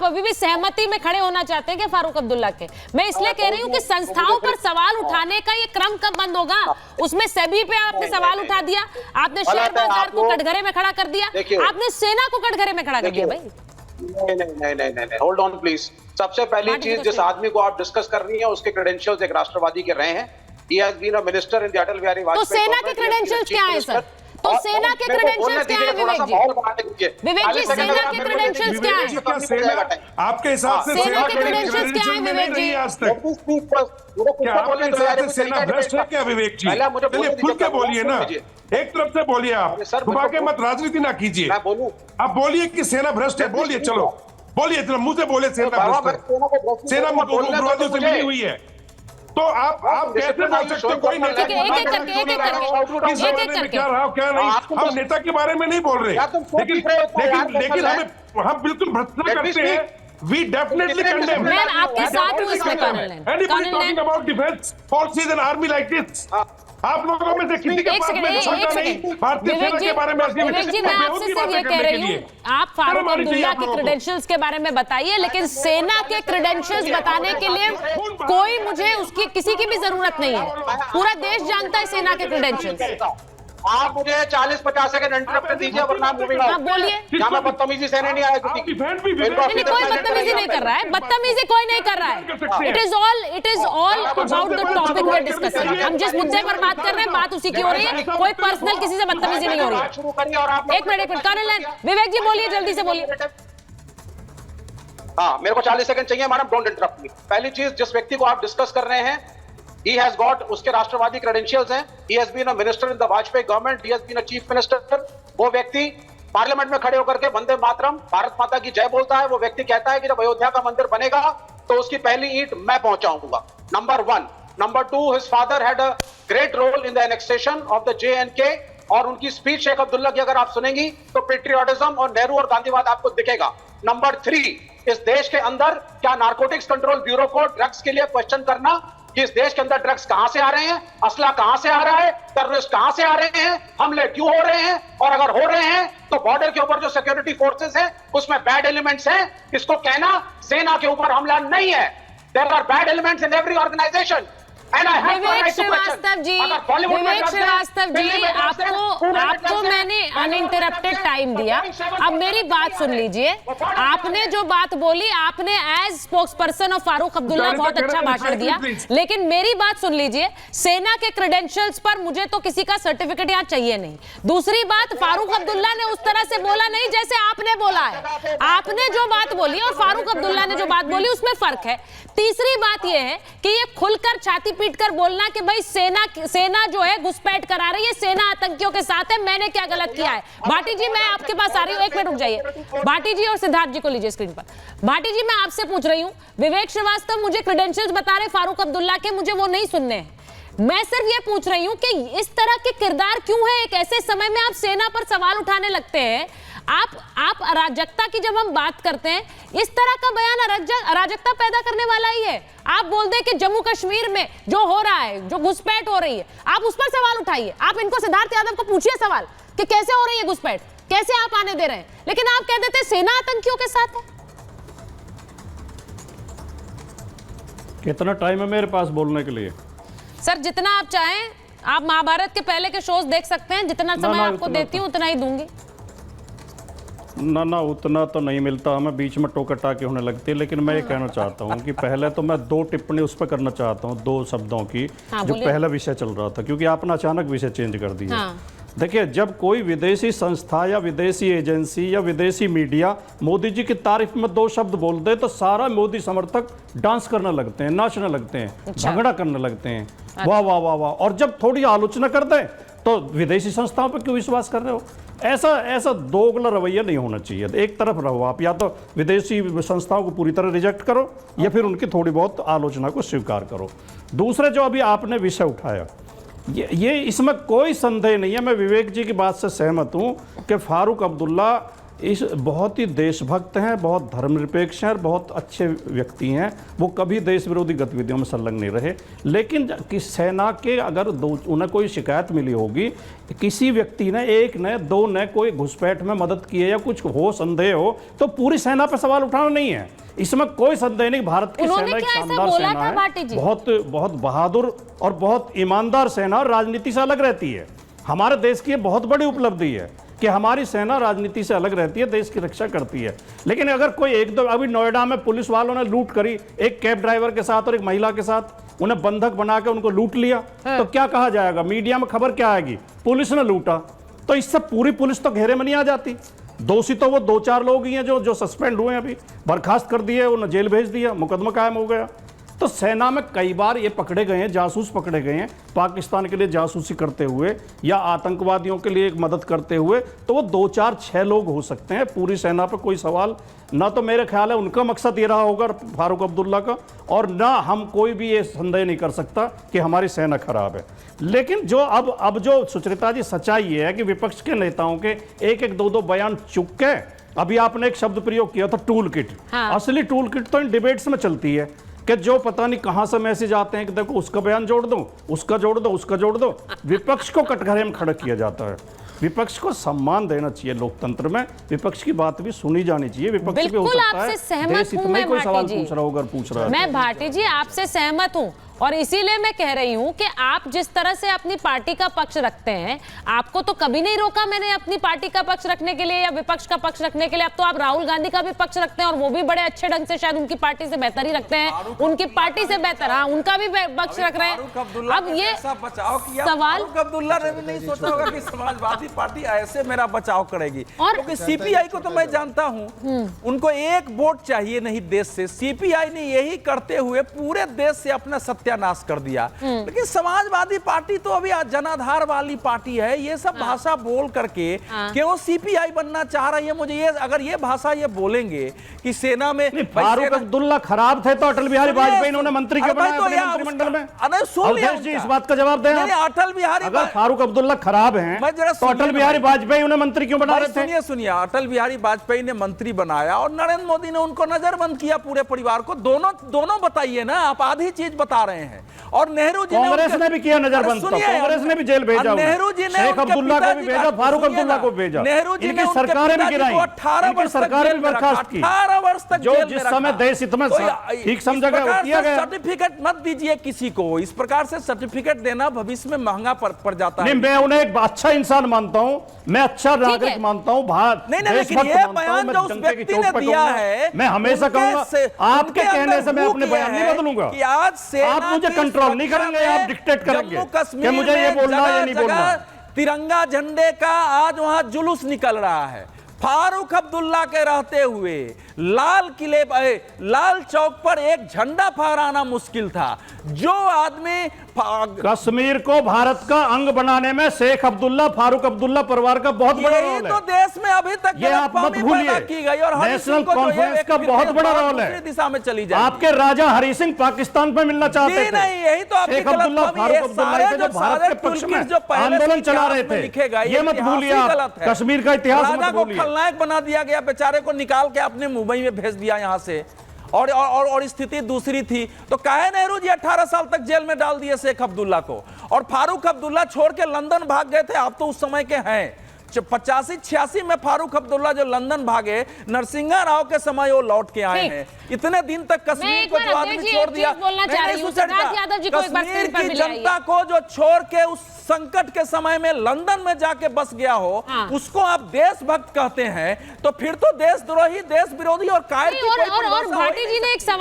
आप अभी भी सहमति में खड़े होना चाहते हैं कि फारूक अब्दुल्ला के? मैं इसलिए कह रही हूँ कि संस्थाओं पर सवाल उठाने का ये क्रम कब बंद होगा? उसमें सेबी पे आपने सवाल उठा दिया, आपने शेयर बाजार को कटघरे में खड़ा कर दिया, आपने सेना को कटघरे में खड़ा कर दिया। भाई नहीं, होल्ड ऑन प्लीज। सबसे पहली चीज, जिस आदमी को आप डिस्कस कर रही हैं उसके क्रेडेंशियल्स एक राष्ट्रवादी के रहे हैं। He has been a minister in the Atal Bihari Vajpayee। तो सेना के क्रेडेंशियल्स क्या है सर? तो सेना के क्रेडेंशियल्स क्या है विवेक जी? विवेक जी, सेना के क्रेडेंशियल्स क्या है? आपके हिसाब से सेना के क्रेडेंशियल्स क्या है विवेक जी? आज तक क्या आपके हिसाब से सेना भ्रष्ट है क्या विवेक जी? चलिए खुल के बोलिए ना, एक तरफ से बोलिए, आप छुपा के मत राजनीति ना कीजिए। आप बोलिए कि सेना भ्रष्ट है, बोलिए, चलो बोलिए, चलो मुंह से बोले सेना भ्रष्ट है, सेना उग्रवादियों से मिली हुई है। तो आप कैसे बोल सकते हो? कोई नेता क्या रहा क्या नहीं, हम नेता के बारे में नहीं बोल रहे, लेकिन हम बिल्कुल भ्रष्टाचार करते हैं। We definitely condemn। मैं आपके साथ हूँ इसमें colonel. Anybody talking about defense policies and army like this? आप लोगों में से किसी के पास में क्षमता नहीं भारतीय सेना के बारे में। विवेक जी, मैं आपसे सिर्फ ये कह रही हूँ, आप फारूक अब्दुल्ला के क्रेडेंशियल्स के बारे में बताइए, लेकिन सेना के क्रेडेंशियल्स बताने के लिए कोई मुझे उसकी किसी की भी जरूरत नहीं है। पूरा देश जानता है सेना के क्रेडेंशियल्स। आप मुझे 40-50 सेकंड इंटरप्ट दीजिए वरना मूविंग आउट। बोलिए। क्या मैं बदतमीजी से नहीं आया? नहीं, कोई बदतमीजी नहीं कर रहा है, बदतमीजी कोई नहीं कर रहा है। It is all about the topic we are discussing. हम जिस मुद्दे पर बात कर रहे हैं, बात उसी की हो रही है, कोई पर्सनल किसी से बदतमीजी नहीं हो रही है। एक मिनट कर्नल विवेक जी बोलिए, जल्दी से बोलिए। हाँ, मेरे को 40 सेकंड चाहिए मैडम, डोंट इंटरप्ट मी। पहली चीज, जिस व्यक्ति को आप डिस्कस कर रहे हैं, he has got उसके राष्ट्रवादी क्रेडेंशियल्स हैं। he has been a minister in the Vajpayee government, he has been a chief minister। वो व्यक्ति पार्लियामेंट में खड़े होकर के वंदे मातरम, भारत माता की जय बोलता है। वो व्यक्ति कहता है कि जब अयोध्या का मंदिर बनेगा तो उसकी पहली ईंट मैं पहुंचाऊंगा। Number 1। Number 2, his father had a great role in the annexation of the J&K। और उनकी स्पीच शेख अब्दुल्ला की अगर आप सुनेंगी तो पेट्रियोटिज्म और नेहरू और गांधीवाद आपको दिखेगा। नंबर 3, इस देश के अंदर क्या नारकोटिक्स कंट्रोल ब्यूरो को ड्रग्स के लिए क्वेश्चन करना कि इस देश के अंदर ड्रग्स कहां से आ रहे हैं, असला कहां से आ रहा है, टेररिस्ट कहां से आ रहे हैं, हमले क्यों हो रहे हैं, और अगर हो रहे हैं तो बॉर्डर के ऊपर जो सिक्योरिटी फोर्सेस हैं उसमें बैड एलिमेंट्स हैं। इसको कहना सेना के ऊपर हमला नहीं है। There are bad elements in every organization. Vivek Srivastava ji, आपको मैंने अनइंटरप्टेड टाइम दिया। अब मेरी बात सुन लीजिए। आपने जो बात बोली, आपने as spokesperson of Farooq Abdullah बहुत अच्छा भाषण दिया, लेकिन मेरी बात सुन लीजिए। सेना के क्रेडेंशियल्स पर मुझे तो किसी का सर्टिफिकेट यहाँ चाहिए नहीं। दूसरी बात, फारूक अब्दुल्ला ने उस तरह से बोला नहीं जैसे आपने बोला है। आपने जो बात बोली और फारूक अब्दुल्ला ने जो बात बोली उसमें फर्क है। तीसरी बात यह है कि ये खुलकर छाती पीटकर बोलना कि भाई सेना जो है घुसपैठ करा रही है, सेना आतंकियों के साथ है, मैंने क्या गलत किया है। भाटी जी, मैं आपके पास आ रही हूं, एक मिनट रुक जाइए। भाटी जी और सिद्धार्थ जी को लीजिए स्क्रीन पर। भाटी जी, मैं आपसे पूछ रही हूं, विवेक श्रीवास्तव मुझे क्रेडेंशियल्स बता रहे फारूक अब्दुल्ला के, मुझे वो नहीं सुनने हैं। मैं सिर्फ ये पूछ रही हूं कि इस तरह के किरदार क्यों है? एक ऐसे समय में आप सेना पर सवाल उठाने लगते हैं। आप अराजकता की जब हम बात करते हैं, इस तरह का बयान अराजकता पैदा करने वाला ही है। आप बोल दें कि जम्मू कश्मीर में जो हो रहा है, जो घुसपैठ हो रही है, आप उस पर सवाल उठाइए। आप इनको, सिद्धार्थ यादव को पूछिए सवाल कि कैसे हो रही है घुसपैठ, कैसे आप आने दे रहे हैं, लेकिन आप कह देते सेना आतंकियों के साथ है। कितना टाइम है मेरे पास बोलने के लिए? सर, जितना आप चाहें। आप महाभारत के पहले के शोज देख सकते हैं, जितना समय आपको देती हूँ उतना ही दूंगी। ना उतना तो नहीं मिलता, हमें बीच में टोका टाकी होने लगती है। लेकिन मैं ये कहना चाहता हूँ कि पहले तो मैं 2 टिप्पणी उस पर करना चाहता हूँ, 2 शब्दों की। जो पहला विषय चल रहा था, क्योंकि आपने अचानक विषय चेंज कर दिया। देखिए, जब कोई विदेशी संस्था या विदेशी एजेंसी या विदेशी मीडिया मोदी जी की तारीफ में 2 शब्द बोल दे तो सारा मोदी समर्थक डांस करने लगते हैं, नाचने लगते हैं, झगड़ा करने लगते हैं, वाह वाह वाह वाह। और जब थोड़ी आलोचना कर दें तो विदेशी संस्थाओं पर क्यों विश्वास कर रहे हो? ऐसा दोगला रवैया नहीं होना चाहिए। एक तरफ रहो आप, या तो विदेशी संस्थाओं को पूरी तरह रिजेक्ट करो या फिर उनकी थोड़ी बहुत आलोचना को स्वीकार करो। दूसरे जो अभी आपने विषय उठाया, ये इसमें कोई संदेह नहीं है, मैं विवेक जी की बात से सहमत हूँ कि फारूक अब्दुल्ला इस बहुत ही देशभक्त हैं, बहुत धर्मनिरपेक्ष हैं और बहुत अच्छे व्यक्ति हैं। वो कभी देश विरोधी गतिविधियों में संलग्न नहीं रहे। लेकिन कि सेना के अगर उन्हें कोई शिकायत मिली होगी, किसी व्यक्ति ने, एक ने, दो ने कोई घुसपैठ में मदद की है या कुछ हो, संदेह हो, तो पूरी सेना पर सवाल उठाना नहीं है। इसमें कोई संदेह नहीं। भारत की सेना एक शानदार सेना है, बहुत बहादुर और बहुत ईमानदार सेना, और राजनीति से अलग रहती है। हमारे देश की बहुत बड़ी उपलब्धि है कि हमारी सेना राजनीति से अलग रहती है, देश की रक्षा करती है। लेकिन अगर कोई एक दो, अभी नोएडा में पुलिस वालों ने लूट करी, एक कैब ड्राइवर के साथ और एक महिला के साथ, उन्हें बंधक बना के उनको लूट लिया, तो क्या कहा जाएगा? मीडिया में खबर क्या आएगी? पुलिस ने लूटा। तो इससे पूरी पुलिस तो घेरे में नहीं आ जाती। दोषी तो वो 2-4 लोग ही हैं जो सस्पेंड हुए, अभी बर्खास्त कर दिए, उन्हें जेल भेज दिया, मुकदमा कायम हो गया। तो सेना में कई बार ये पकड़े गए हैं, जासूस पकड़े गए हैं पाकिस्तान के लिए जासूसी करते हुए या आतंकवादियों के लिए मदद करते हुए। तो वो 2-4-6 लोग हो सकते हैं, पूरी सेना पर कोई सवाल ना। तो मेरे ख्याल है उनका मकसद ये रहा होगा फारूक अब्दुल्ला का, और ना हम कोई भी ये संदेह नहीं कर सकता कि हमारी सेना खराब है। लेकिन जो अब जो सुचरिता जी सच्चाई ये है कि विपक्ष के नेताओं के एक 2-2 बयान चुक के, अभी आपने एक शब्द प्रयोग किया था, टूल किट। असली टूल किट तो इन डिबेट्स में चलती है कि जो पता नहीं कहां से मैसेज आते हैं कि देखो उसका बयान जोड़ दो, उसका जोड़ दो, उसका जोड़ दो। विपक्ष को कटघरे में खड़ा किया जाता है। विपक्ष को सम्मान देना चाहिए लोकतंत्र में, विपक्ष की बात भी सुनी जानी चाहिए। विपक्ष भी हो सकता है देश हित में कोई सवाल पूछ रहा होगा, पूछ रहा है। मैं भाटी जी आपसे सहमत हूं, और इसीलिए मैं कह रही हूं कि आप जिस तरह से अपनी पार्टी का पक्ष रखते हैं, आपको तो कभी नहीं रोका मैंने अपनी पार्टी का पक्ष रखने के लिए या विपक्ष का पक्ष रखने के लिए। अब तो आप राहुल गांधी का भी पक्ष रखते हैं, और वो भी बड़े अच्छे ढंग से, शायद उनकी पार्टी से बेहतर ही रखते हैं, उनकी पार्टी से बेहतर, हाँ, उनका भी पक्ष रख रहे हैं। अब ये सवाल अब्दुल्ला ने भी नहीं सोचा होगा कि समाजवादी पार्टी ऐसे मेरा बचाव करेगी, क्योंकि सीपीआई को तो मैं जानता हूं, उनको एक वोट चाहिए नहीं देश से। सीपीआई ने यही करते हुए पूरे देश से अपना सत्यानाश कर दिया। लेकिन समाजवादी पार्टी तो अभी जनाधार वाली पार्टी है। ये सब भाषा बोल करके क्यों सीपीआई बनना चाह रही है? मुझे ये, अगर ये भाषा ये बोलेंगे कि सेना में फारूक अब्दुल्ला खराब थे तो अटल बिहारी वाजपेयी इन्होंने मंत्री क्यों बनाया अपने मंत्रिमंडल में? अवधेश जी इस बात का जवाब दें। अटल बिहारी, अगर फारूक अब्दुल्ला खराब हैं तो अटल बिहारी वाजपेयी उन्हें मंत्री क्यों बना रहे थे? सुनिए, अटल बिहारी वाजपेयी ने मंत्री बनाया और नरेंद्र मोदी ने उनको नजरबंद किया, पूरे परिवार को। दोनों बताइए ना, आप आधी चीज बता रहे हैं। और नेहरू जी, कांग्रेस ने भी किया नजरबंद, कांग्रेस ने भी जेल भेजा, नेहरू जी ने शेख अब्दुल्ला को भी भेजा, फारूक अब्दुल्ला को भेजा, नेहरू जी इनकी सरकारें भी गिराई, 18 वर्ष सरकारें भी बर्खास्त की, 18 वर्ष तक जो जिस समय देश हित में ठीक समझा गया किया गया। सर्टिफिकेट मत दीजिए किसी को, इस प्रकार से सर्टिफिकेट देना भविष्य में महंगा पड़ जाता है। मैं उन्हें एक अच्छा इंसान मानता हूं, मैं अच्छा नागरिक मानता हूं, नहीं, लेकिन ये बयान जो उस व्यक्ति ने दिया है, मैं हमेशा कहूंगा, आपके कहने से मैं अपने बयान नहीं बदलूंगा। आप मुझे कंट्रोल नहीं करेंगे, आप डिक्टेट करेंगे कि मुझे ये बोलना या नहीं बोलना। तिरंगा झंडे का आज वहां जुलूस निकल रहा है। फारूक अब्दुल्ला के रहते हुए लाल किले पर, लाल चौक पर एक झंडा फहराना मुश्किल था। जो आदमी कश्मीर को भारत का अंग बनाने में शेख अब्दुल्ला, फारूक अब्दुल्ला परिवार का बहुत बड़ा रोल है। तो देश में अभी तक ये आप मत भूलिए, की गई और नेशनल कॉन्फ्रेंस का बहुत बड़ा रोल है। दिशा में चली जाए। आपके राजा हरि सिंह पाकिस्तान पर मिलना चाहते थे, नहीं, यही तो शेख अब्दुल्ला, फारूक अब्दुल्ला जो भारत के पक्ष में आंदोलन चला रहे थे, ये मत भूलिए आप। कश्मीर का इतिहास मत भूलिए। खलनायक बना दिया गया, बेचारे को निकाल के अपने मुंबई में भेज दिया यहां से, और स्थिति दूसरी थी। तो काहे नेहरू जी 18 साल तक जेल में डाल दिए शेख अब्दुल्ला को, और फारूक अब्दुल्ला छोड़ के लंदन भाग गए थे। आप तो उस समय के हैं, 85-86 में फारूक अब्दुल्ला जो लंदन भागे, नरसिंहा राव के समय वो लौट के आए हैं। इतने दिन तक कश्मीर को जो आदमी छोड़ दिया, कश्मीर की जनता को जो छोड़ के उस संकट के समय में लंदन में जाके बस गया हो, उसको आप देशभक्त कहते हैं, तो फिर तो देशद्रोही, देश विरोधी और कायर की कोई परिभाषा भाटी जी ने एक सवाल